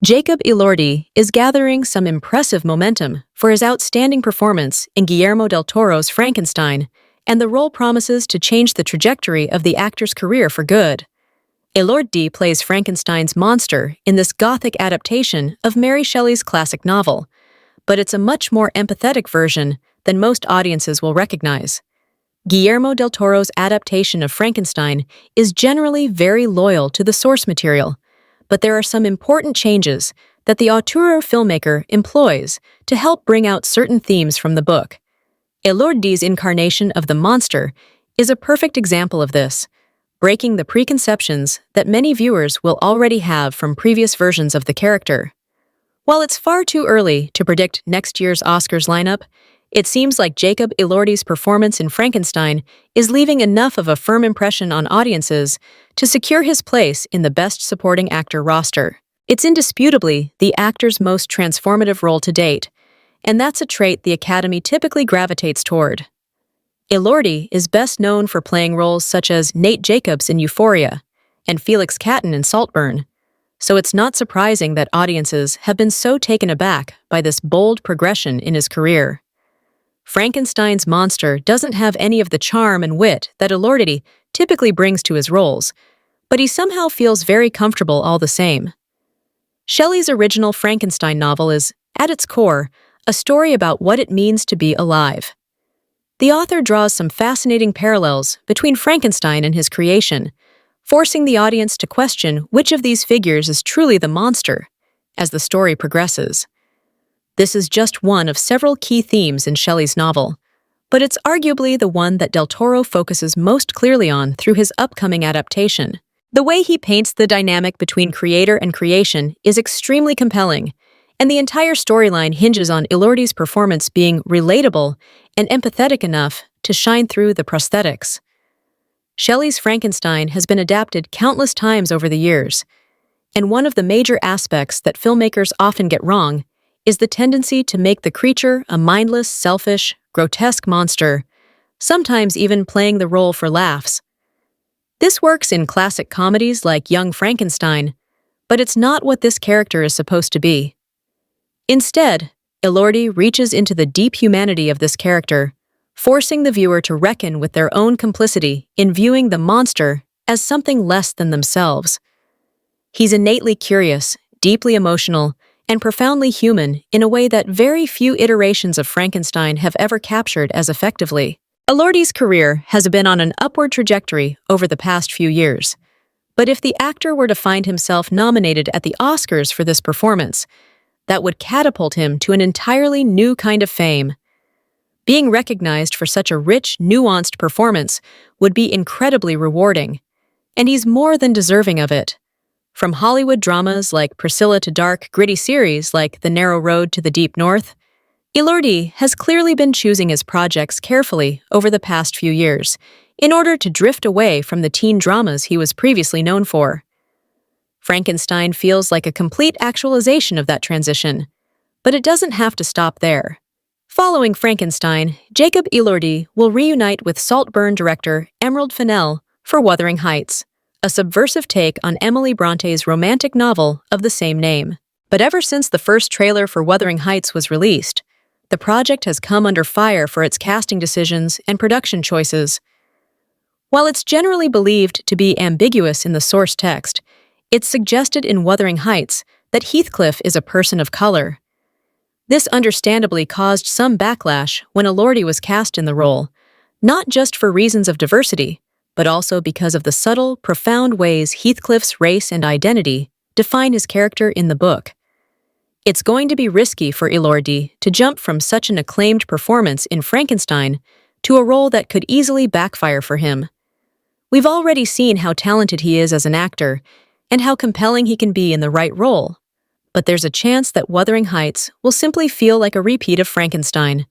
Jacob Elordi is gathering some impressive momentum for his outstanding performance in Guillermo del Toro's Frankenstein, and the role promises to change the trajectory of the actor's career for good. Elordi plays Frankenstein's monster in this Gothic adaptation of Mary Shelley's classic novel, but it's a much more empathetic version than most audiences will recognize. Guillermo del Toro's adaptation of Frankenstein is generally very loyal to the source material, but there are some important changes that the auteur filmmaker employs to help bring out certain themes from the book. Elordi's incarnation of the monster is a perfect example of this, breaking the preconceptions that many viewers will already have from previous versions of the character. While it's far too early to predict next year's Oscars lineup, it seems like Jacob Elordi's performance in Frankenstein is leaving enough of a firm impression on audiences to secure his place in the Best Supporting Actor roster. It's indisputably the actor's most transformative role to date, and that's a trait the Academy typically gravitates toward. Elordi is best known for playing roles such as Nate Jacobs in Euphoria and Felix Catton in Saltburn, so it's not surprising that audiences have been so taken aback by this bold progression in his career. Frankenstein's monster doesn't have any of the charm and wit that Elordi typically brings to his roles, but he somehow feels very comfortable all the same. Shelley's original Frankenstein novel is, at its core, a story about what it means to be alive. The author draws some fascinating parallels between Frankenstein and his creation, forcing the audience to question which of these figures is truly the monster as the story progresses. This is just one of several key themes in Shelley's novel, but it's arguably the one that del Toro focuses most clearly on through his upcoming adaptation. The way he paints the dynamic between creator and creation is extremely compelling, and the entire storyline hinges on Elordi's performance being relatable and empathetic enough to shine through the prosthetics. Shelley's Frankenstein has been adapted countless times over the years, and one of the major aspects that filmmakers often get wrong is the tendency to make the creature a mindless, selfish, grotesque monster, sometimes even playing the role for laughs. This works in classic comedies like Young Frankenstein, but it's not what this character is supposed to be. Instead, Elordi reaches into the deep humanity of this character, forcing the viewer to reckon with their own complicity in viewing the monster as something less than themselves. He's innately curious, deeply emotional, and profoundly human in a way that very few iterations of Frankenstein have ever captured as effectively. Elordi's career has been on an upward trajectory over the past few years, but if the actor were to find himself nominated at the Oscars for this performance, that would catapult him to an entirely new kind of fame. Being recognized for such a rich, nuanced performance would be incredibly rewarding, and he's more than deserving of it. From Hollywood dramas like Priscilla to dark, gritty series like The Narrow Road to the Deep North, Elordi has clearly been choosing his projects carefully over the past few years in order to drift away from the teen dramas he was previously known for. Frankenstein feels like a complete actualization of that transition, but it doesn't have to stop there. Following Frankenstein, Jacob Elordi will reunite with Saltburn director Emerald Fennell for Wuthering Heights, a subversive take on Emily Bronte's romantic novel of the same name. But ever since the first trailer for Wuthering Heights was released, the project has come under fire for its casting decisions and production choices. While it's generally believed to be ambiguous in the source text, it's suggested in Wuthering Heights that Heathcliff is a person of color. This understandably caused some backlash when Elordi was cast in the role, not just for reasons of diversity, but also because of the subtle, profound ways Heathcliff's race and identity define his character in the book. It's going to be risky for Elordi to jump from such an acclaimed performance in Frankenstein to a role that could easily backfire for him. We've already seen how talented he is as an actor and how compelling he can be in the right role, but there's a chance that Wuthering Heights will simply feel like a repeat of Frankenstein,